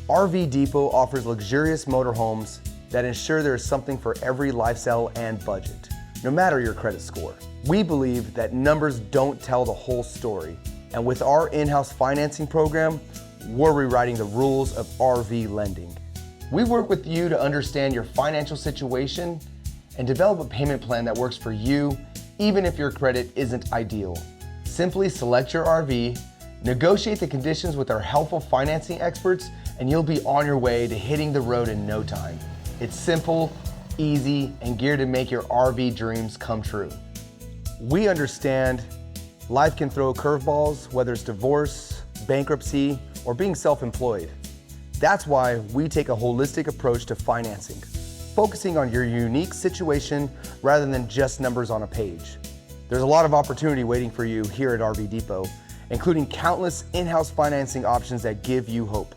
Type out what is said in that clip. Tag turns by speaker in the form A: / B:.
A: RV Depot offers luxurious motorhomes that ensure there is something for every lifestyle and budget, no matter your credit score. We believe that numbers don't tell the whole story, and with our in-house financing program, we're rewriting the rules of RV lending. We work with you to understand your financial situation and develop a payment plan that works for you, even if your credit isn't ideal. Simply select your RV, negotiate the conditions with our helpful financing experts, and you'll be on your way to hitting the road in no time. It's simple, easy, and geared to make your RV dreams come true. We understand life can throw curveballs, whether it's divorce, bankruptcy, or being self-employed. That's why we take a holistic approach to financing, focusing on your unique situation rather than just numbers on a page. There's a lot of opportunity waiting for you here at RV Depot, including countless in-house financing options that give you hope.